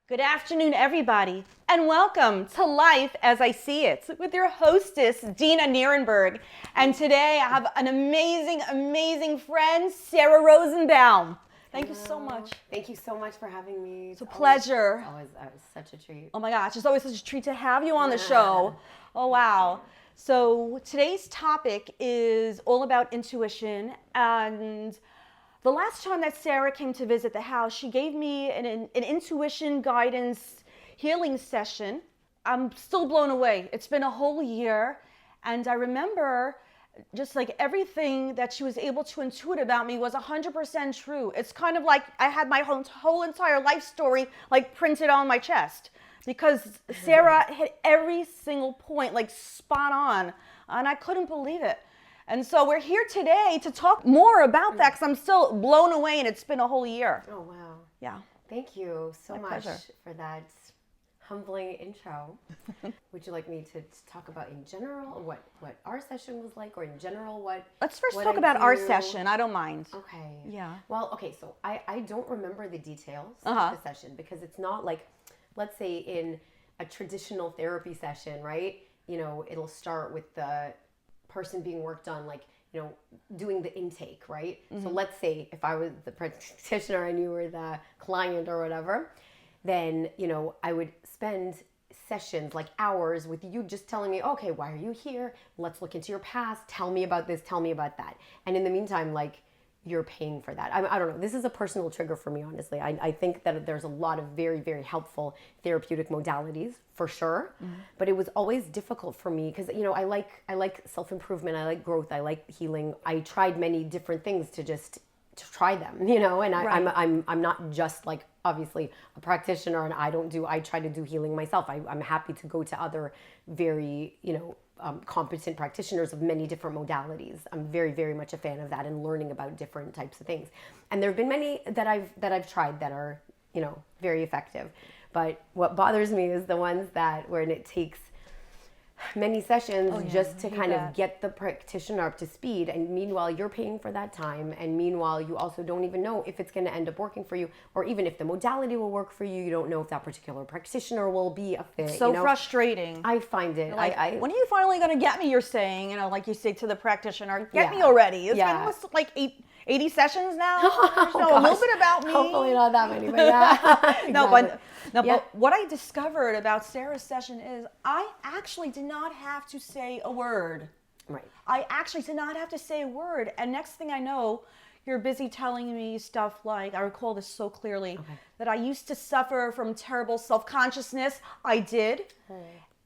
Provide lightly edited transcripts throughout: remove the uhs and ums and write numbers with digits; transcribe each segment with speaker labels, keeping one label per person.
Speaker 1: Good afternoon, everybody, and welcome to Life as I See It with your hostess, Dena Nierenberg. And today I have an amazing friend, Sarah Rosenbaum. Thank you so much.
Speaker 2: Thank you so much for having me.
Speaker 1: It's a pleasure.
Speaker 2: Always such a treat.
Speaker 1: Oh my gosh, it's always such a treat to have you on the show. Oh wow. So today's topic is all about intuition, and the last time that Sarah came to visit the house, she gave me an intuition guidance healing session. I'm still blown away. It's been a whole year, and I remember just like everything that she was able to intuit about me was 100% true. It's kind of like I had my whole entire life story like printed on my chest, because Sarah hit every single point like spot on, and I couldn't believe it. And so we're here today to talk more about that, because I'm still blown away, and it's been a whole year.
Speaker 2: Oh, wow.
Speaker 1: Yeah.
Speaker 2: Thank you so much
Speaker 1: pleasure.
Speaker 2: for that humbling intro. Would you like me to talk about in general what our session was like, or in general
Speaker 1: Let's first
Speaker 2: what
Speaker 1: talk
Speaker 2: I
Speaker 1: about our
Speaker 2: do?
Speaker 1: session. I don't mind.
Speaker 2: Okay.
Speaker 1: Yeah.
Speaker 2: Well, okay, so I don't remember the details
Speaker 1: Uh-huh.
Speaker 2: of the session, because it's not like, let's say in a traditional therapy session, right? You know, it'll start with the person being worked on, like, you know, doing the intake, right? Mm-hmm. So let's say if I was the practitioner and you were the client or whatever, then, you know, I would spend sessions, like hours, with you just telling me, okay, why are you here? Let's look into your past. Tell me about this. Tell me about that. And in the meantime, like, you're paying for that. I don't know. This is a personal trigger for me, honestly. I think that there's a lot of very, very helpful therapeutic modalities, for sure. Mm-hmm. But it was always difficult for me because, you know, I like self-improvement. I like growth. I like healing. I tried many different things to try them, you know, and I'm not just like obviously a practitioner, and I try to do healing myself. I'm happy to go to other very, you know, competent practitioners of many different modalities. I'm very, very much a fan of that, and learning about different types of things. And there have been many that I've tried that are, you know, very effective. But what bothers me is the ones where it takes many sessions just to kind of get the practitioner up to speed, and meanwhile you're paying for that time, and meanwhile you also don't even know if it's going to end up working for you, or even if the modality will work for you. You don't know if that particular practitioner will be a fit.
Speaker 1: So
Speaker 2: you know?
Speaker 1: Frustrating.
Speaker 2: I find it.
Speaker 1: Like, when are you finally going to get me? You're saying, you know, like you say to the practitioner, get me already. It's been almost like 80 sessions now. A little bit about me.
Speaker 2: Hopefully not that many, but yeah. Exactly.
Speaker 1: But what I discovered about Sarah's session is I actually did not have to say a word.
Speaker 2: Right.
Speaker 1: I actually did not have to say a word. And next thing I know, you're busy telling me stuff like, I recall this so clearly, that I used to suffer from terrible self-consciousness. I did.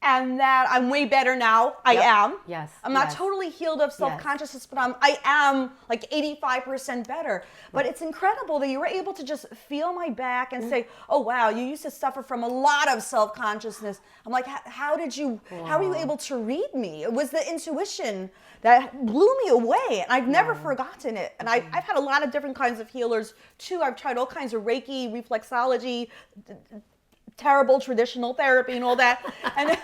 Speaker 1: And that I'm way better now. I am.
Speaker 2: Yes.
Speaker 1: I'm not totally healed of self-consciousness, but I am like 85% better. But it's incredible that you were able to just feel my back and say, oh, wow, you used to suffer from a lot of self-consciousness. I'm like, how were you able to read me? It was the intuition that blew me away. And I've never forgotten it. And I've had a lot of different kinds of healers too. I've tried all kinds of Reiki, reflexology, terrible traditional therapy and all that, and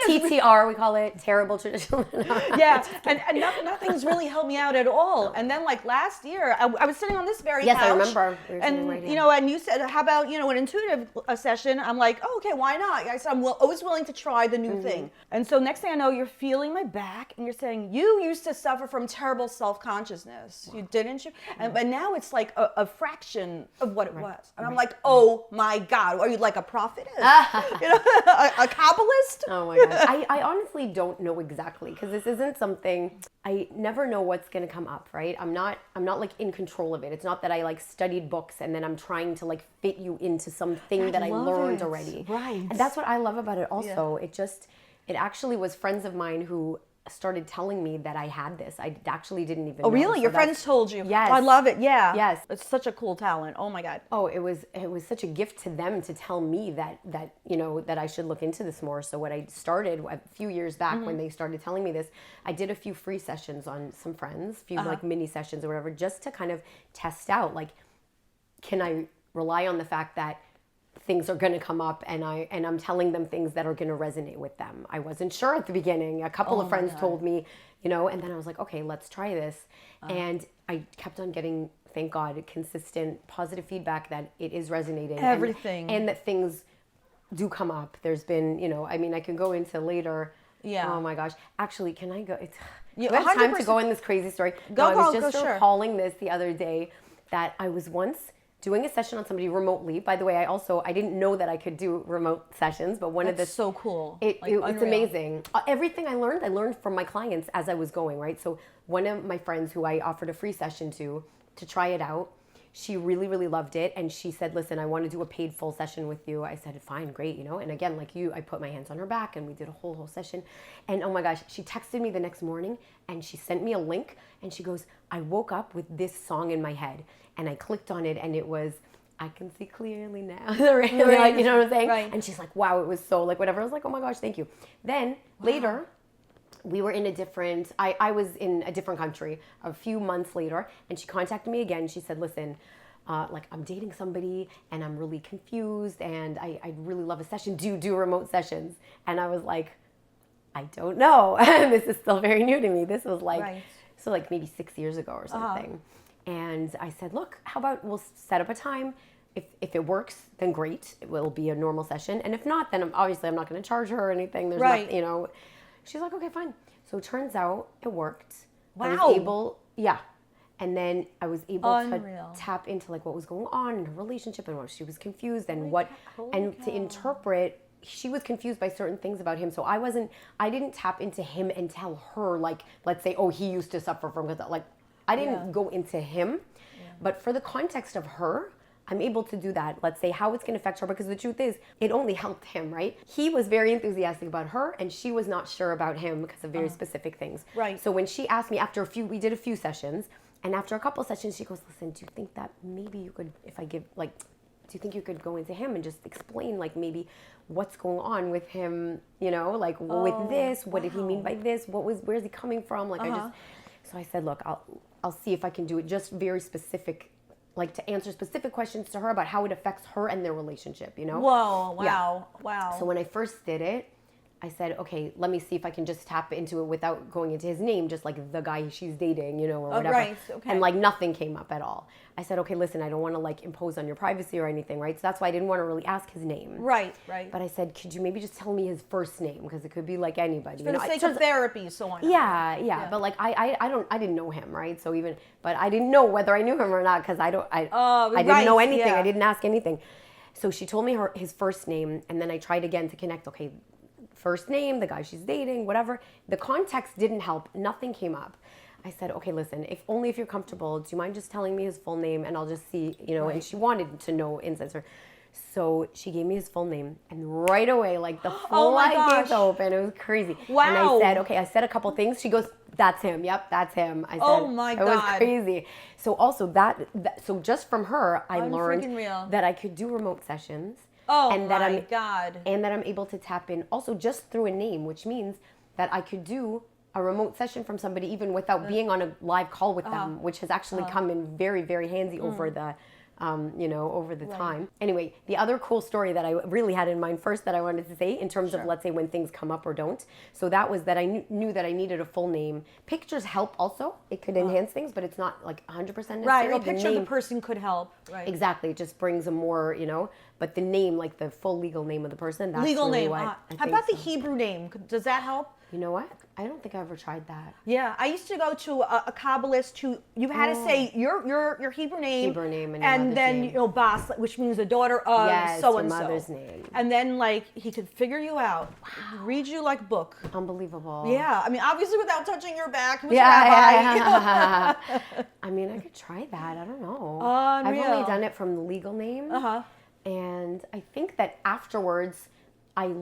Speaker 2: TTR, we call it terrible traditional.
Speaker 1: and nothing's really helped me out at all. And then like last year, I was sitting on this very couch.
Speaker 2: I remember.
Speaker 1: And you know, and you said, how about, you know, an intuitive session? I'm like, oh, okay, why not? I said, I'm always willing to try the new thing. And so next thing I know, you're feeling my back, and you're saying, you used to suffer from terrible self-consciousness. You didn't you? But now it's like a fraction of what it was. And I'm like, oh my God, are you like a prophetess? You know, a Kabbalist?
Speaker 2: Oh my God. I honestly don't know exactly, because this isn't something, I never know what's going to come up, right? I'm not like in control of it. It's not that I like studied books and then I'm trying to like fit you into something that I learned already.
Speaker 1: Right.
Speaker 2: And that's what I love about it also. Yeah. It actually was friends of mine who started telling me that I had this. I actually didn't even know.
Speaker 1: Oh, really? Your friends told you?
Speaker 2: Yes.
Speaker 1: Oh, I love it. Yeah.
Speaker 2: Yes.
Speaker 1: It's such a cool talent. Oh my God.
Speaker 2: Oh, it was such a gift to them to tell me that you know, that I should look into this more. So what I started a few years back when they started telling me this, I did a few free sessions on some friends, a few like mini sessions or whatever, just to kind of test out, like, can I rely on the fact that things are going to come up, and I'm telling them things that are going to resonate with them. I wasn't sure at the beginning. A couple of friends told me, you know, and then I was like, okay, let's try this. And I kept on getting thank God, consistent positive feedback that it is resonating.
Speaker 1: Everything.
Speaker 2: And that things do come up. There's been, I mean, I can go into later.
Speaker 1: Yeah.
Speaker 2: Oh my gosh. Actually, can I go?
Speaker 1: You
Speaker 2: do I have time to
Speaker 1: 100%.
Speaker 2: go in this crazy story?
Speaker 1: Go,
Speaker 2: no, I was
Speaker 1: go,
Speaker 2: just
Speaker 1: go, sure.
Speaker 2: recalling this the other day that I was once doing a session on somebody remotely. By the way, I didn't know that I could do remote sessions, but one of the
Speaker 1: That's so cool.
Speaker 2: it's
Speaker 1: Unreal.
Speaker 2: amazing. Everything I learned from my clients as I was going, right? So one of my friends who I offered a free session to try it out, she really, really loved it. And she said, listen, I want to do a paid full session with you. I said, fine, great, And again, like you, I put my hands on her back and we did a whole session. And oh my gosh, she texted me the next morning and she sent me a link and she goes, I woke up with this song in my head. And I clicked on it and it was, I can see clearly now. Right. Like, you know what I'm saying?
Speaker 1: Right.
Speaker 2: And she's like, wow, it was so like whatever. I was like, oh my gosh, thank you. Then later, we were in I was in a different country a few months later, and she contacted me again. She said, listen, like I'm dating somebody and I'm really confused and I'd really love a session. Do you do remote sessions? And I was like, I don't know. This is still very new to me. This was like, so like maybe 6 years ago or something. And I said, look, how about we'll set up a time. If it works, then great. It will be a normal session. And if not, then obviously I'm not going to charge her or anything. There's nothing, She's like, okay, fine. So it turns out it worked.
Speaker 1: Wow.
Speaker 2: I was able, yeah. And then I was able
Speaker 1: Unreal.
Speaker 2: to tap into like what was going on in her relationship and what she was confused and to interpret. She was confused by certain things about him. So I didn't tap into him and tell her like, let's say, oh, he used to suffer from, like, I didn't go into him, but for the context of her, I'm able to do that. Let's say how it's going to affect her, because the truth is, it only helped him, right? He was very enthusiastic about her, and she was not sure about him because of very specific things.
Speaker 1: Right.
Speaker 2: So when she asked me we did a few sessions, and after a couple sessions, she goes, listen, do you think that maybe you could, do you think you could go into him and just explain, like, maybe what's going on with him, with this, what did he mean by this, where's he coming from? So I said, look, I'll see if I can do it just very specific, like to answer specific questions to her about how it affects her and their relationship,
Speaker 1: Whoa, wow,
Speaker 2: Yeah.
Speaker 1: wow.
Speaker 2: So when I first did it, I said, okay, let me see if I can just tap into it without going into his name, just like the guy she's dating, or whatever.
Speaker 1: Right, okay.
Speaker 2: And like nothing came up at all. I said, okay, listen, I don't want to like impose on your privacy or anything, right? So that's why I didn't want to really ask his name.
Speaker 1: Right.
Speaker 2: But I said, could you maybe just tell me his first name? Because it could be like anybody.
Speaker 1: For the sake of therapy, so on.
Speaker 2: Yeah. But like I didn't know him, right? So but I didn't know whether I knew him or not because I didn't know anything.
Speaker 1: Yeah.
Speaker 2: I didn't ask anything. So she told me his first name, and then I tried again to connect. Okay, first name, the guy she's dating, whatever. The context didn't help. Nothing came up. I said, okay, listen, if you're comfortable, do you mind just telling me his full name and I'll just see, And she wanted to know insights. So she gave me his full name, and right away, like the floodgates open. It was crazy.
Speaker 1: Wow.
Speaker 2: And I said, okay, I said a couple things. She goes, that's him. Yep, that's him. I said,
Speaker 1: oh my God.
Speaker 2: It was crazy. So also so just from her, I learned
Speaker 1: real.
Speaker 2: that I could do remote sessions.
Speaker 1: Oh
Speaker 2: and
Speaker 1: my
Speaker 2: that
Speaker 1: God.
Speaker 2: And that I'm able to tap in also just through a name, which means that I could do a remote session from somebody even without being on a live call with them, which has actually come in very, very handy over the over the time. Anyway, the other cool story that I really had in mind first that I wanted to say in terms of, let's say, when things come up or don't. So that was that I knew that I needed a full name. Pictures help also. It could enhance things, but it's not like 100% necessary.
Speaker 1: Right, a picture of the person could help. Right.
Speaker 2: Exactly. It just brings a more, but the name, like the full legal name of the person, that's
Speaker 1: legal
Speaker 2: really
Speaker 1: name.
Speaker 2: what I
Speaker 1: How
Speaker 2: think
Speaker 1: about
Speaker 2: so.
Speaker 1: the Hebrew name? Does that help?
Speaker 2: You know what? I don't think I ever tried that.
Speaker 1: Yeah, I used to go to a Kabbalist who you had to say your Hebrew name,
Speaker 2: and your
Speaker 1: and then
Speaker 2: name.
Speaker 1: Bas, which means the daughter of
Speaker 2: Yes,
Speaker 1: so
Speaker 2: your
Speaker 1: and so.
Speaker 2: mother's name.
Speaker 1: And then like he could figure you out, read you like a book.
Speaker 2: Unbelievable.
Speaker 1: Yeah, I mean obviously without touching your back. He was a rabbi.
Speaker 2: I mean, I could try that. I don't know.
Speaker 1: Unreal.
Speaker 2: I've only done it from the legal name. And I think that afterwards, I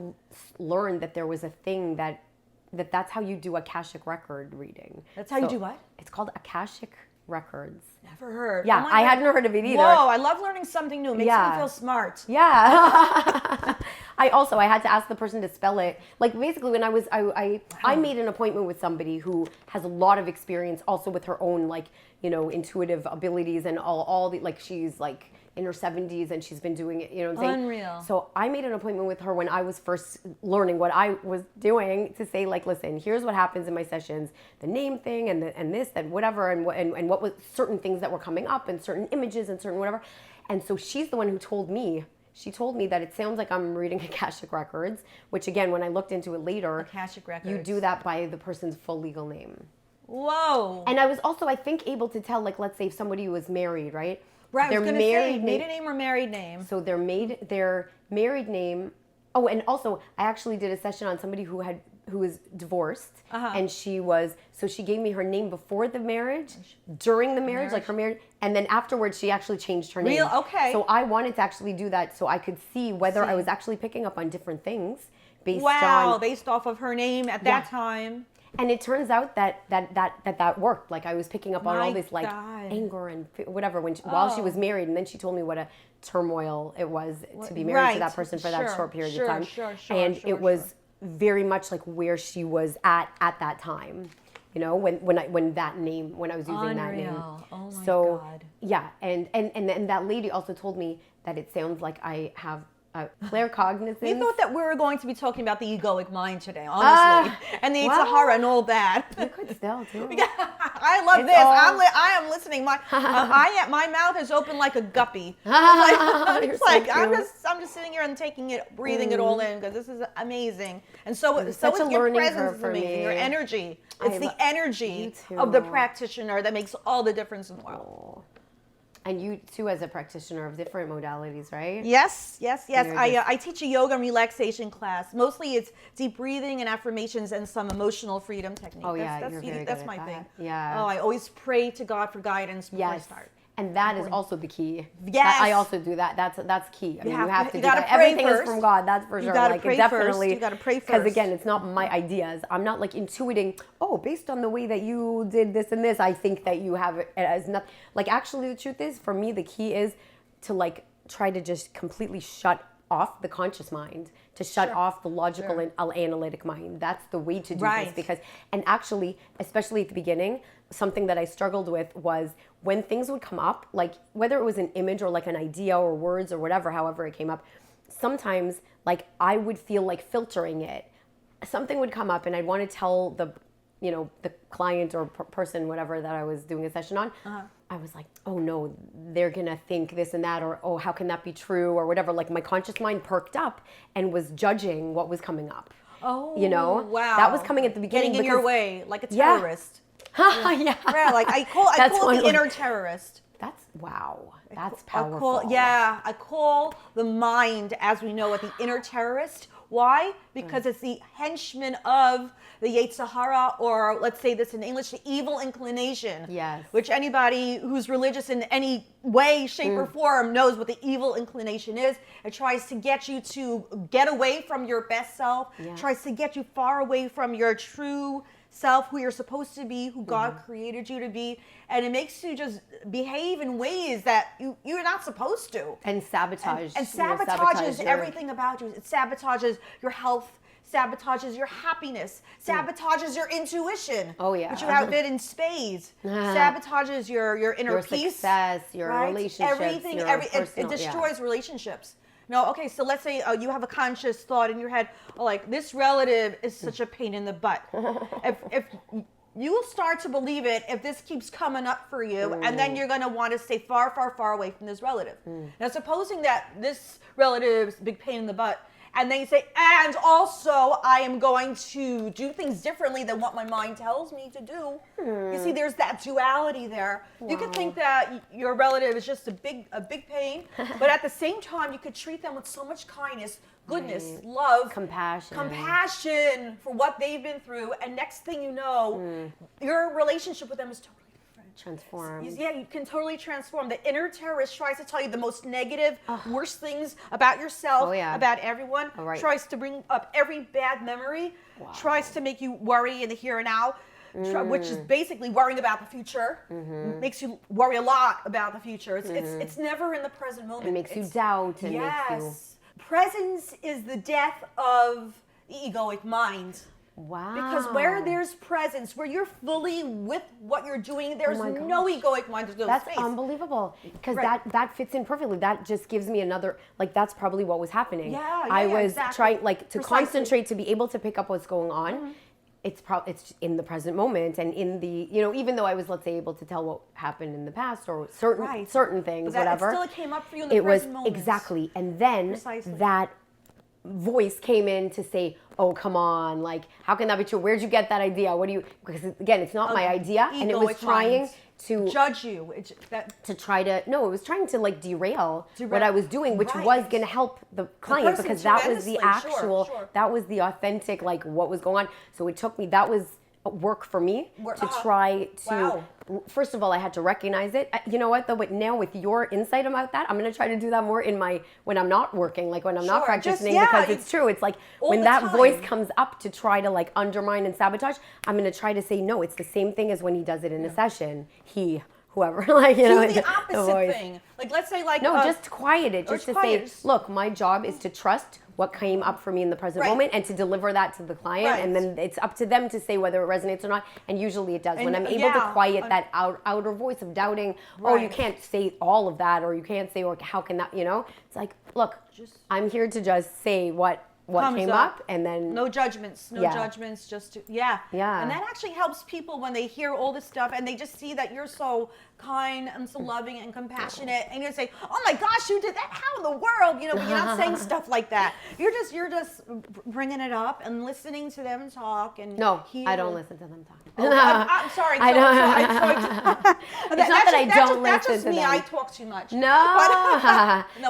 Speaker 2: learned that there was a thing that's how you do Akashic record reading.
Speaker 1: That's how you do what?
Speaker 2: It's called Akashic Records.
Speaker 1: Never heard.
Speaker 2: Yeah,
Speaker 1: Oh my
Speaker 2: I
Speaker 1: God.
Speaker 2: hadn't heard of it either.
Speaker 1: Whoa, I love learning something new. It makes me feel smart.
Speaker 2: Yeah. I had to ask the person to spell it. Like basically when I made an appointment with somebody who has a lot of experience also with her own like, intuitive abilities and all the, like she's like, in her 70s and she's been doing it, you know what I'm saying?
Speaker 1: Unreal.
Speaker 2: So I made an appointment with her when I was first learning what I was doing to say like, listen, here's what happens in my sessions, the name thing and this and whatever and what was certain things that were coming up and certain images and certain whatever. And so she's the one who told me. She told me that it sounds like I'm reading Akashic Records, which again, when I looked into it later,
Speaker 1: Akashic Records.
Speaker 2: you do that by the person's full legal name.
Speaker 1: Whoa.
Speaker 2: And I was also, I think, able to tell, like, let's say if somebody was married, right?
Speaker 1: Right, I was
Speaker 2: Their
Speaker 1: going to say,
Speaker 2: married
Speaker 1: maiden name or married name?
Speaker 2: So their married name. Oh, and also, I actually did a session on somebody who was divorced, and she gave me her name before the marriage, during the marriage, like her marriage, and then afterwards she actually changed her name.
Speaker 1: Okay.
Speaker 2: So I wanted to actually do that so I could see whether I was actually picking up on different things based
Speaker 1: off of her name at that time.
Speaker 2: And it turns out that worked. Like I was picking up on all this like
Speaker 1: God.
Speaker 2: anger and whatever while she was married, and then she told me what a turmoil it was to be married to that person for that short period of time. And it was very much like where she was at that time. You know, when I was using that name.
Speaker 1: Oh my God.
Speaker 2: Yeah, and that lady also told me that it sounds like I have claircognizance.
Speaker 1: We thought that we were going to be talking about the egoic mind today, honestly, and the Sahara and all that.
Speaker 2: You could still too.
Speaker 1: I love this. I am listening. My mouth is open like a guppy. I'm just sitting here and taking it, breathing it all in because this is amazing. And so is your presence is amazing. Your energy. It's the energy of the practitioner that makes all the difference in the world.
Speaker 2: And you too, as a practitioner of different modalities, right?
Speaker 1: Yes. I teach a yoga and relaxation class. Mostly it's deep breathing and affirmations and some emotional freedom techniques.
Speaker 2: Oh yeah, you're very good
Speaker 1: that's
Speaker 2: at
Speaker 1: my
Speaker 2: that.
Speaker 1: thing.
Speaker 2: Yeah.
Speaker 1: Oh, I always pray to God for guidance before I start.
Speaker 2: And that is also the key.
Speaker 1: Yes.
Speaker 2: I also do that. That's key. I mean, you have to do that.
Speaker 1: Pray
Speaker 2: Everything
Speaker 1: first.
Speaker 2: is from God, that's for sure.
Speaker 1: You gotta
Speaker 2: like
Speaker 1: pray
Speaker 2: definitely,
Speaker 1: first. You gotta pray first.
Speaker 2: Because again, it's not my ideas. I'm not like intuiting, based on the way that you did this and this, I think that you have it as nothing. Like actually the truth is, for me, the key is to like try to just completely shut off the conscious mind, to shut off the logical and analytic mind. That's the way to do this because, and actually, especially at the beginning, something that I struggled with was when things would come up, like whether it was an image or like an idea or words or whatever, however it came up, sometimes like I would feel like filtering it. Something would come up and I'd want to tell the client or person, whatever that I was doing a session on, I was like, oh no, they're gonna think this and that, or oh, how can that be true, or whatever. Like my conscious mind perked up and was judging what was coming up.
Speaker 1: Oh,
Speaker 2: you know,
Speaker 1: wow,
Speaker 2: that was coming at the beginning.
Speaker 1: Getting in your way, like a terrorist.
Speaker 2: Yeah.
Speaker 1: Like I call it the inner terrorist.
Speaker 2: That's powerful.
Speaker 1: I call the mind, as we know it, the inner terrorist. Why? Because it's the henchman of the Yetzer Hara, or let's say this in English, the evil inclination.
Speaker 2: Yes.
Speaker 1: Which anybody who's religious in any way, shape, or form knows what the evil inclination is. It tries to get you to get away from your best self, tries to get you far away from your true self, who you're supposed to be, who God created you to be, and it makes you just behave in ways that you're not supposed to.
Speaker 2: And sabotage.
Speaker 1: And sabotages everything about you. It sabotages your health, sabotages your happiness, sabotages your intuition.
Speaker 2: Oh yeah.
Speaker 1: Which you have it in spades. Sabotages your inner peace.
Speaker 2: Success, your relationships.
Speaker 1: Everything, it destroys relationships. No, okay, so let's say you have a conscious thought in your head, like, this relative is such a pain in the butt. If you will start to believe it if this keeps coming up for you, and then you're going to want to stay far, far, far away from this relative. Now, supposing that this relative's a big pain in the butt, and then you say, and also I am going to do things differently than what my mind tells me to do. You see, there's that duality there. Wow. You could think that your relative is just a big pain, but at the same time, you could treat them with so much kindness, goodness, love, compassion for what they've been through. And next thing you know, your relationship with them is totally
Speaker 2: transform.
Speaker 1: Yeah, you can totally transform. The inner terrorist tries to tell you the most negative, worst things about yourself, about everyone, tries to bring up every bad memory, tries to make you worry in the here and now, which is basically worrying about the future, makes you worry a lot about the future. It's never in the present moment.
Speaker 2: It makes you doubt. And
Speaker 1: Presence is the death of the egoic mind.
Speaker 2: Wow.
Speaker 1: Because where there's presence, where you're fully with what you're doing, there's
Speaker 2: my
Speaker 1: no egoic mind, there's no
Speaker 2: That's
Speaker 1: space.
Speaker 2: unbelievable. Because
Speaker 1: Right.
Speaker 2: that fits in perfectly. That just gives me another, like, that's probably what was happening.
Speaker 1: Yeah,
Speaker 2: I was
Speaker 1: exactly.
Speaker 2: trying, like, to
Speaker 1: Precisely.
Speaker 2: concentrate, to be able to pick up what's going on. It's in the present moment, and in the, even though I was, let's say, able to tell what happened in the past or certain things,
Speaker 1: But
Speaker 2: whatever.
Speaker 1: It still came up for you in the present moment.
Speaker 2: Exactly. And then
Speaker 1: Precisely.
Speaker 2: that voice came in to say, oh, come on, like, how can that be true? Where'd you get that idea? What do you, because again, it's not my idea, and it was
Speaker 1: Egoic
Speaker 2: trying
Speaker 1: mind.
Speaker 2: to
Speaker 1: Judge you.
Speaker 2: it was trying to like derail what I was doing, which
Speaker 1: Right.
Speaker 2: was going to help the client,
Speaker 1: person
Speaker 2: because that was the
Speaker 1: tremendously.
Speaker 2: actual,
Speaker 1: Sure.
Speaker 2: that was the authentic, like, what was going on. So it took me, that was work for me to try to,
Speaker 1: Wow.
Speaker 2: first of all, I had to recognize it. You know what, though, but now with your insight about that, I'm going to try to do that more when I'm not working, like when I'm not
Speaker 1: Sure.
Speaker 2: practicing,
Speaker 1: Just,
Speaker 2: because it's true. It's like when
Speaker 1: the
Speaker 2: that
Speaker 1: time.
Speaker 2: voice comes up to try to like undermine and sabotage, I'm going to try to say, no, it's the same thing as when he does it in a session. Whoever, like,
Speaker 1: Do
Speaker 2: know,
Speaker 1: the opposite thing. Like, let's say, like,
Speaker 2: no, just quiet it. Just to
Speaker 1: quiet.
Speaker 2: say, look, my job is to trust what came up for me in the present
Speaker 1: Right.
Speaker 2: moment and to deliver that to the client.
Speaker 1: Right.
Speaker 2: And then it's up to them to say whether it resonates or not. And usually it does. When
Speaker 1: And,
Speaker 2: I'm able to
Speaker 1: yeah,
Speaker 2: quiet that outer voice of doubting, oh, you
Speaker 1: Right.
Speaker 2: can't say all of that, or you can't say, or how can that, It's like, look, I'm here to just say what
Speaker 1: Comes
Speaker 2: came up, and then
Speaker 1: no judgments, just to,
Speaker 2: Yeah.
Speaker 1: And that actually helps people when they hear all this stuff and they just see that you're so kind and so loving and compassionate, and you say, oh my gosh, you did that, how in the world, but you're not saying stuff like that. You're just bringing it up and listening to them talk. And
Speaker 2: no, I don't listen to them talk.
Speaker 1: Oh, I'm sorry.
Speaker 2: I don't.
Speaker 1: It's
Speaker 2: not that I don't
Speaker 1: that's
Speaker 2: listen
Speaker 1: just
Speaker 2: to
Speaker 1: me.
Speaker 2: them.
Speaker 1: I talk too much.
Speaker 2: No,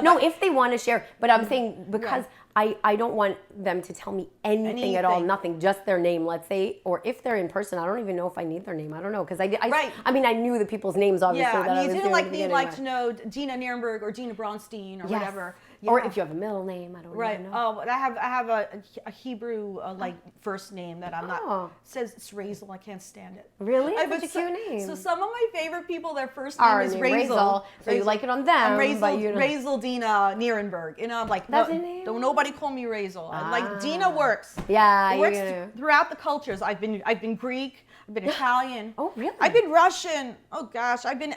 Speaker 2: no,
Speaker 1: but-
Speaker 2: if they want to share, but I'm saying because I don't want them to tell me anything at all, nothing, just their name, let's say, or if they're in person, I don't even know if I need their name. I don't know, because I mean, I knew the people's names, obviously.
Speaker 1: Yeah,
Speaker 2: that I
Speaker 1: you
Speaker 2: was
Speaker 1: didn't
Speaker 2: doing
Speaker 1: like
Speaker 2: at the
Speaker 1: need
Speaker 2: beginning,
Speaker 1: like to know Dena Nierenberg or Dena Bronstein or
Speaker 2: Yes.
Speaker 1: whatever.
Speaker 2: Or
Speaker 1: Yeah.
Speaker 2: if you have a middle name, I don't
Speaker 1: Right.
Speaker 2: even know.
Speaker 1: Oh, but I have a Hebrew like first name that I'm not.
Speaker 2: Oh.
Speaker 1: Says it's Razel. I can't stand it.
Speaker 2: Really?
Speaker 1: I-
Speaker 2: Such
Speaker 1: but
Speaker 2: a cute name.
Speaker 1: So some of my favorite people, their first name
Speaker 2: Our
Speaker 1: is
Speaker 2: name,
Speaker 1: Razel.
Speaker 2: So you like it on them,
Speaker 1: I'm Razel,
Speaker 2: but you don't.
Speaker 1: Razel Dena Nierenberg. I'm like,
Speaker 2: That's
Speaker 1: no,
Speaker 2: a name?
Speaker 1: don't nobody call me Razel. Like Dena works.
Speaker 2: Yeah,
Speaker 1: It works
Speaker 2: you're gonna-
Speaker 1: throughout the cultures. I've been Greek. I've been Italian.
Speaker 2: Oh, really?
Speaker 1: I've been Russian. Oh gosh, I've been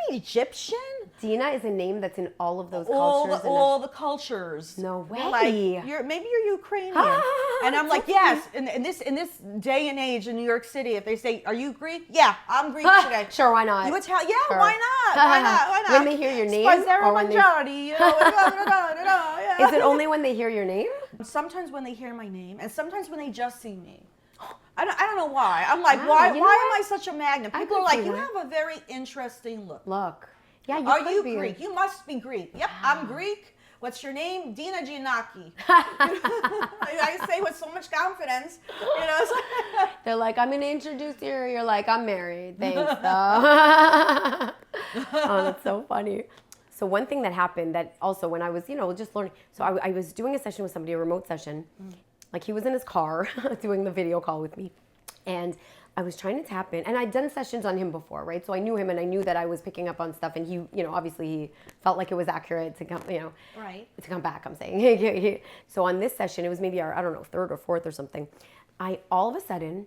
Speaker 1: Egyptian.
Speaker 2: Dena is a name that's in all of those
Speaker 1: All
Speaker 2: cultures.
Speaker 1: all the cultures.
Speaker 2: No
Speaker 1: They're like,
Speaker 2: way.
Speaker 1: maybe you're Ukrainian.
Speaker 2: Ah,
Speaker 1: And I'm
Speaker 2: so
Speaker 1: like, yes. In this day and age in New York City, if they say, "Are you Greek?" Yeah, I'm Greek today.
Speaker 2: Sure, why not?
Speaker 1: You Italian? Yeah,
Speaker 2: Sure.
Speaker 1: why not? Why not? Why not?
Speaker 2: When they hear your name,
Speaker 1: Spazzero
Speaker 2: or when they-
Speaker 1: mangiare, yeah.
Speaker 2: Is it only when they hear your name?
Speaker 1: Sometimes when they hear my name, and sometimes when they just see me. I don't know why. I'm like,
Speaker 2: Wow,
Speaker 1: why
Speaker 2: you know
Speaker 1: am
Speaker 2: what?
Speaker 1: I such a magnet?
Speaker 2: I
Speaker 1: People
Speaker 2: could
Speaker 1: are like,
Speaker 2: see
Speaker 1: you
Speaker 2: that.
Speaker 1: have a very interesting look.
Speaker 2: Look. Yeah, you
Speaker 1: Are
Speaker 2: could
Speaker 1: you
Speaker 2: be.
Speaker 1: Greek? You must be Greek. Yep, I'm Greek. What's your name? Dena Giannacchi. I say with so much confidence. So-
Speaker 2: They're like, I'm going to introduce you. You're like, I'm married. Thanks, though. Oh, that's so funny. So one thing that happened that also when I was, just learning. So I was doing a session with somebody, a remote session. Like he was in his car doing the video call with me. And I was trying to tap in, and I'd done sessions on him before, right? So I knew him, and I knew that I was picking up on stuff, and he, obviously he felt like it was accurate to come,
Speaker 1: Right.
Speaker 2: to come back, I'm saying. So on this session, it was maybe our, I don't know, third or fourth or something. All of a sudden,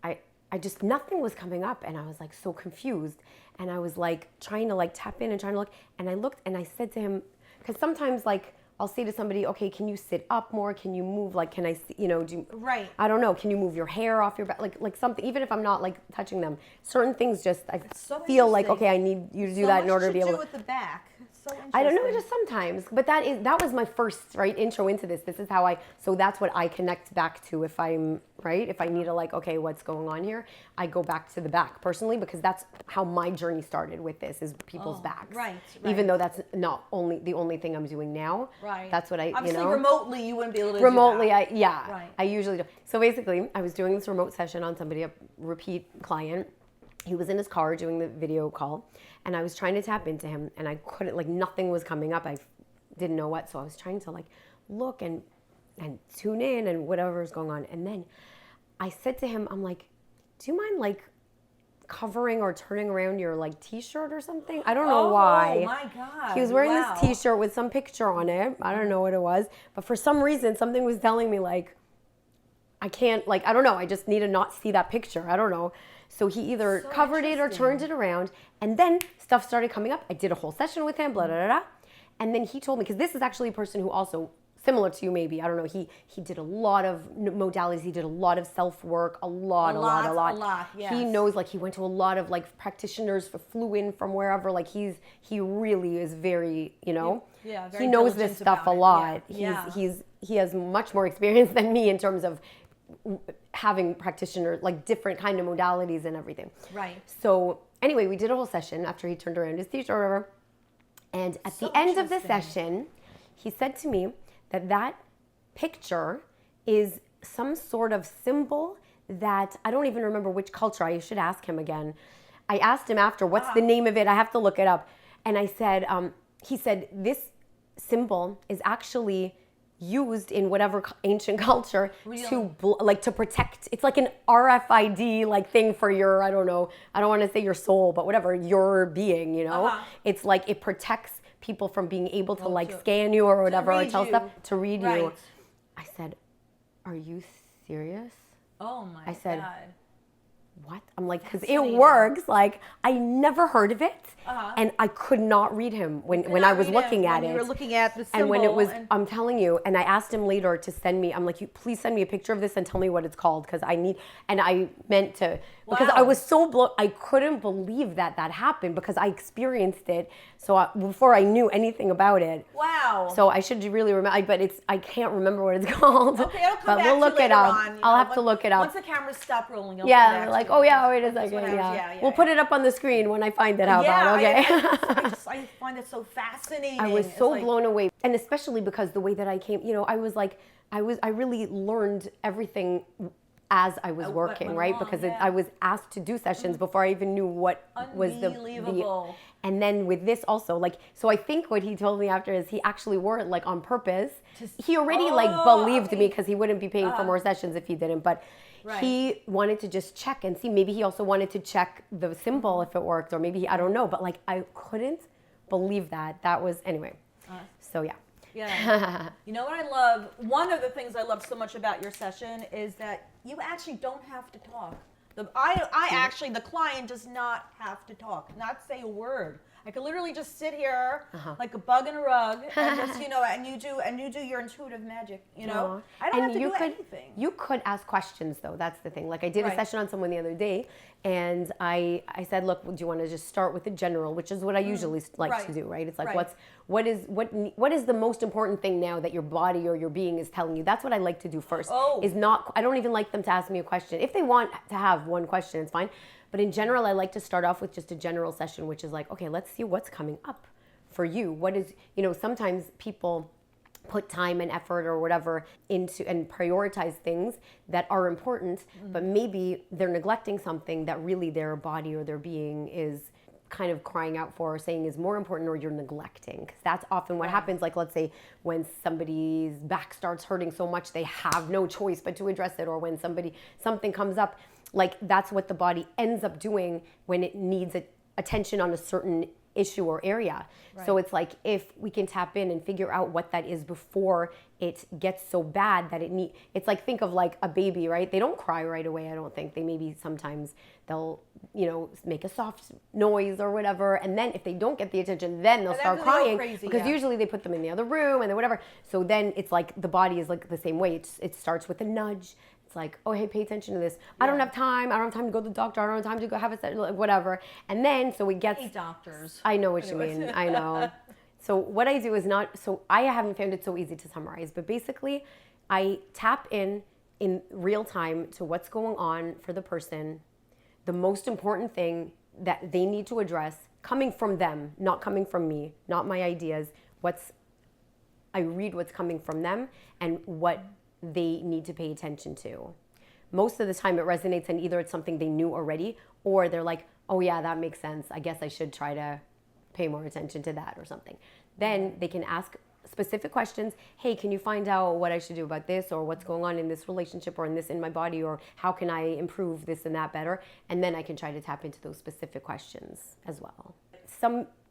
Speaker 2: I just, nothing was coming up, and I was like so confused, and I was like trying to like tap in and trying to look, and I looked, and I said to him, because sometimes like, I'll say to somebody, okay, can you sit up more? Can you move? Like, can I, do,
Speaker 1: Right.
Speaker 2: I don't know. Can you move your hair off your back? Like something, even if I'm not like touching them, certain things just, I
Speaker 1: so
Speaker 2: feel like,
Speaker 1: interesting.
Speaker 2: okay, I need you to do
Speaker 1: So
Speaker 2: that in
Speaker 1: much
Speaker 2: order to be able
Speaker 1: do
Speaker 2: to.
Speaker 1: with the back. It's so interesting.
Speaker 2: I don't know, just sometimes, but that was my first intro into this. This is how so that's what I connect back to if I'm right. If I need to like, okay, what's going on here? I go back to the back personally because that's how my journey started with this is people's backs.
Speaker 1: right.
Speaker 2: Even though that's not the only thing I'm doing now.
Speaker 1: Right.
Speaker 2: That's what I
Speaker 1: Obviously, remotely, you wouldn't be able to
Speaker 2: remotely,
Speaker 1: do that.
Speaker 2: I
Speaker 1: Right.
Speaker 2: I usually do. So basically, I was doing this remote session on somebody, a repeat client. He was in his car doing the video call, and I was trying to tap into him, and I couldn't, like, nothing was coming up. I didn't know what, so I was trying to, like, look and tune in and whatever was going on. And then I said to him, I'm like, do you mind, like, covering or turning around your, like, T-shirt or something? I don't know why.
Speaker 1: Oh, my God.
Speaker 2: He was wearing
Speaker 1: Wow.
Speaker 2: this T-shirt with some picture on it. I don't know what it was, but for some reason, something was telling me, like, I can't, like, I don't know. I just need to not see that picture. I don't know. So he either
Speaker 1: So
Speaker 2: covered it or turned it around. And then stuff started coming up. I did a whole session with him, blah, blah, blah, blah. And then he told me, because this is actually a person who also, similar to you maybe, I don't know, he did a lot of modalities. He did a lot of self-work, a lot.
Speaker 1: Yes.
Speaker 2: He knows, like, he went to a lot of, like, practitioners, flew in from wherever. Like, he really is very, you know,
Speaker 1: Yeah, very
Speaker 2: he knows
Speaker 1: diligent
Speaker 2: this stuff a
Speaker 1: about it.
Speaker 2: lot.
Speaker 1: Yeah.
Speaker 2: He has much more experience than me in terms of having practitioners, like different kind of modalities and everything.
Speaker 1: Right.
Speaker 2: So anyway, we did a whole session after he turned around his t-shirt or whatever. And at
Speaker 1: So
Speaker 2: the end of the
Speaker 1: interesting.
Speaker 2: session, he said to me that picture is some sort of symbol that I don't even remember which culture. I should ask him again. I asked him after, what's the name of it? I have to look it up. And I said, he said, this symbol is actually used in whatever ancient culture to protect. It's like an RFID like thing for your, I don't know, I don't want to say your soul, but whatever, your being, you know. It's like it protects people from being able to like scan you or whatever or
Speaker 1: read
Speaker 2: tell
Speaker 1: you.
Speaker 2: stuff to read you.
Speaker 1: Right.
Speaker 2: I said, are you serious?
Speaker 1: Oh my
Speaker 2: I said,
Speaker 1: God.
Speaker 2: What? I'm like, because it works. Like, I never heard of it,
Speaker 1: Uh-huh.
Speaker 2: and I could not read him when I was looking at it.
Speaker 1: You were looking at the symbol.
Speaker 2: And when it was, I'm telling you, and I asked him later to send me, I'm like, you please send me a picture of this and tell me what it's called, because I need, and I meant to, because I was so blown, I couldn't believe that happened, because I experienced it, so before I knew anything about it.
Speaker 1: Wow.
Speaker 2: So I should really remember, but I can't remember what it's called.
Speaker 1: Okay, it'll come
Speaker 2: but
Speaker 1: back
Speaker 2: we'll
Speaker 1: to
Speaker 2: look
Speaker 1: you
Speaker 2: it
Speaker 1: later
Speaker 2: up.
Speaker 1: on,
Speaker 2: I'll have to look it up.
Speaker 1: Once the cameras stop rolling, it'll come
Speaker 2: Yeah,
Speaker 1: back
Speaker 2: like,
Speaker 1: to
Speaker 2: oh
Speaker 1: you.
Speaker 2: yeah, wait a
Speaker 1: That's
Speaker 2: second,
Speaker 1: what happens.
Speaker 2: yeah.
Speaker 1: Yeah,
Speaker 2: We'll put it up on the screen when I find it. How about, okay?
Speaker 1: I find it so fascinating.
Speaker 2: I was
Speaker 1: It's
Speaker 2: so
Speaker 1: like-
Speaker 2: blown away, and especially because the way that I came, you know, I was like, I really learned everything as I was working,
Speaker 1: went
Speaker 2: right?
Speaker 1: along,
Speaker 2: Because
Speaker 1: yeah.
Speaker 2: I was asked to do sessions before I even knew what was the
Speaker 1: Unbelievable.
Speaker 2: and then with this also, like, so I think what he told me after is he actually wore it like on purpose. He already like believed me, because he wouldn't be paying for more sessions if he didn't, but he wanted to just check and see. Maybe he also wanted to check the symbol if it worked, or maybe I don't know, but like I couldn't believe that was anyway. So yeah.
Speaker 1: Yeah. You know what I love? One of the things I love so much about your session is that you actually don't have to talk. I actually, the client does not have to talk, not say a word. I could literally just sit here like a bug in a rug, and just, you know, and you do your intuitive magic, you know. I don't have to do anything.
Speaker 2: You could ask questions though. That's the thing. Like I did a session on someone the other day, and I said, look, do you want to just start with the general, which is what I usually like to do, right? It's like what is the most important thing now that your body or your being is telling you? That's what I like to do first. I don't even like them to ask me a question. If they want to have one question, it's fine. But in general, I like to start off with just a general session, which is like, okay, let's see what's coming up for you. What is, you know, sometimes people put time and effort or whatever into and prioritize things that are important, but maybe they're neglecting something that really their body or their being is kind of crying out for or saying is more important, or you're neglecting. Because that's often what happens. Like, let's say when somebody's back starts hurting so much they have no choice but to address it, or when something comes up, like that's what the body ends up doing when it needs attention on a certain issue or area. So it's like, if we can tap in and figure out what that is before it gets so bad that it's like, think of like a baby, right? They don't cry right away, I don't think. They maybe sometimes they'll, you know, make a soft noise or whatever, and then if they don't get the attention, then they'll start crying, because usually they put them in the other room and then whatever. So then it's like the body is like the same way. It starts with a nudge. It's like, oh, hey, pay attention to this. I don't have time. I don't have time to go to the doctor. I don't have time to go have a whatever. And then, so it gets...
Speaker 1: Hey, doctors.
Speaker 2: I know what you mean. I know. So what I do is I haven't found it so easy to summarize, but basically I tap in real time to what's going on for the person, the most important thing that they need to address, coming from them, not coming from me, not my ideas. I read what's coming from them and what they need to pay attention to. Most of the time it resonates, and either it's something they knew already, or they're like, oh yeah, that makes sense. I guess I should try to pay more attention to that or something. Then they can ask specific questions. Hey, can you find out what I should do about this, or what's going on in this relationship, or in my body, or how can I improve this and that better? And then I can try to tap into those specific questions as well.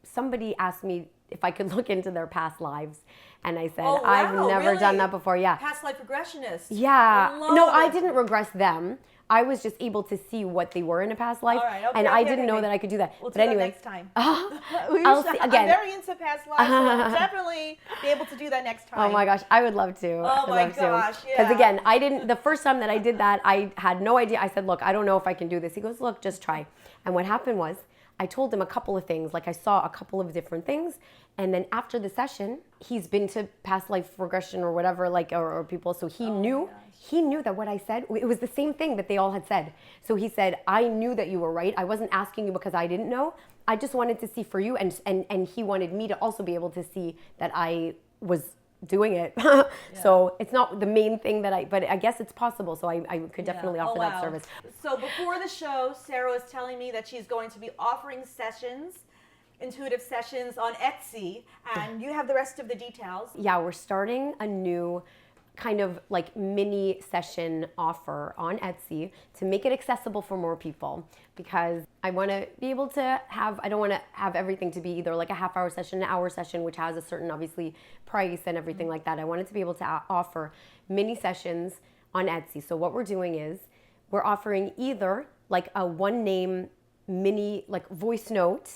Speaker 2: Somebody asked me if I could look into their past lives. And I said,
Speaker 1: Oh,
Speaker 2: I've
Speaker 1: wow,
Speaker 2: never
Speaker 1: really?
Speaker 2: done that before. Yeah.
Speaker 1: Past life regressionist.
Speaker 2: Yeah.
Speaker 1: I love
Speaker 2: No, I
Speaker 1: it.
Speaker 2: didn't regress them. I was just able to see what they were in a past life.
Speaker 1: All right, okay,
Speaker 2: and I
Speaker 1: okay,
Speaker 2: didn't know
Speaker 1: okay.
Speaker 2: that I could do that.
Speaker 1: We'll
Speaker 2: but
Speaker 1: do
Speaker 2: anyway.
Speaker 1: that next time.
Speaker 2: I'll see, again.
Speaker 1: I'm very into past lives, so I'll definitely be able to do that next time.
Speaker 2: Oh my gosh, I would love to.
Speaker 1: Oh my gosh, yeah.
Speaker 2: Because again, the first time that I did that, I had no idea. I said, look, I don't know if I can do this. He goes, look, just try. And what happened was, I told him a couple of things, like I saw a couple of different things. And then after the session, he's been to past life regression or whatever, like, or people. So he knew that what I said, it was the same thing that they all had said. So he said, I knew that you were right. I wasn't asking you because I didn't know. I just wanted to see for you. And he wanted me to also be able to see that I was doing it. So it's not the main thing but I guess it's possible. So I could definitely offer that service.
Speaker 1: So before the show, Sarah was telling me that she's going to be offering sessions, intuitive sessions on Etsy, and you have the rest of the details.
Speaker 2: Yeah, we're starting a new kind of like mini session offer on Etsy to make it accessible for more people, because I want to be able to I don't want to have everything to be either like a half-hour session, an hour session, which has a certain obviously price and everything like that. I wanted to be able to offer mini sessions on Etsy. So what we're doing is we're offering either like a one name mini like voice note,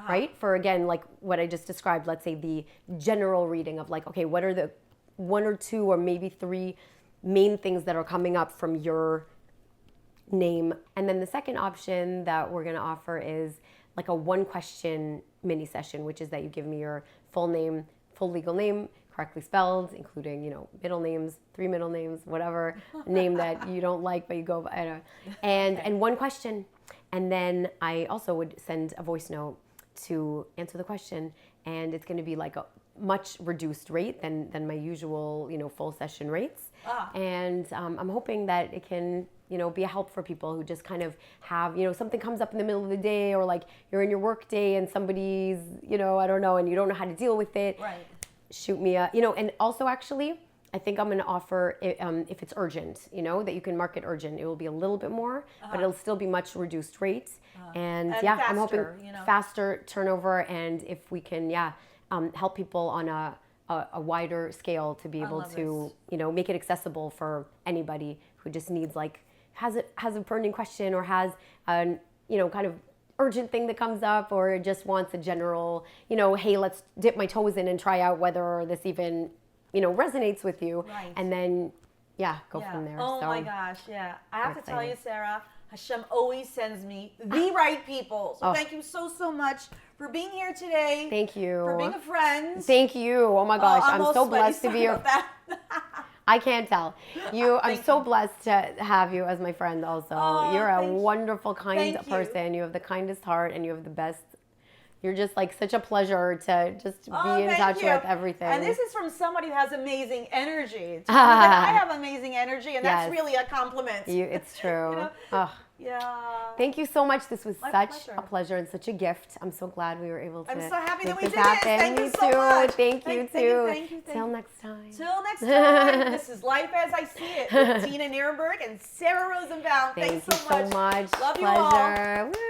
Speaker 2: right? For again, like what I just described, let's say the general reading of like, okay, what are the one or two or maybe three main things that are coming up from your name. And then the second option that we're going to offer is like a one question mini session, which is that you give me your full name, full legal name, correctly spelled, including, middle names, 3 middle names, whatever name that you don't like, but you go by, and one question. And then I also would send a voice note to answer the question, and it's going to be like a much reduced rate than my usual, full session rates. And I'm hoping that it can, be a help for people who just kind of have, something comes up in the middle of the day, or like you're in your work day and somebody's, I don't know, and you don't know how to deal with it.
Speaker 1: Right.
Speaker 2: Shoot me a, and also actually, I think I'm going to offer, if it's urgent, that you can mark it urgent. It will be a little bit more, but it'll still be much reduced rates. And yeah,
Speaker 1: faster,
Speaker 2: I'm hoping faster turnover. And if we can, help people on a wider scale to be able to, make it accessible for anybody who just needs has a burning question, or has a, kind of urgent thing that comes up, or just wants a general, hey, let's dip my toes in and try out whether this even, resonates with you.
Speaker 1: Right.
Speaker 2: And then, go from there.
Speaker 1: Oh my gosh, yeah. I have to tell you, Sarah, Hashem always sends me the right people. So thank you so much for being here today.
Speaker 2: Thank you.
Speaker 1: For being a friend.
Speaker 2: Thank you. Oh my gosh, I'm so blessed to be your I can't tell. I'm so blessed to have you as my friend also. You're a wonderful, kind person. You have the kindest heart, and you have the best. You're just like such a pleasure to just be in touch with everything.
Speaker 1: And this is from somebody who has amazing energy. I have amazing energy, and that's really a compliment.
Speaker 2: It's true.
Speaker 1: Yeah.
Speaker 2: Thank you so much. This was such
Speaker 1: pleasure.
Speaker 2: a pleasure and such a gift. I'm so glad we were able to.
Speaker 1: I'm so happy that we did
Speaker 2: happen.
Speaker 1: this. Thank
Speaker 2: Me
Speaker 1: you
Speaker 2: too.
Speaker 1: so much.
Speaker 2: Thank you too.
Speaker 1: Thank you.
Speaker 2: Till next time.
Speaker 1: Till next time. This is Life as I See It with Dena Nierenberg and Sarah Rosenbaum.
Speaker 2: Thank
Speaker 1: Thanks
Speaker 2: you so much.
Speaker 1: Love you all.
Speaker 2: Pleasure. Woo.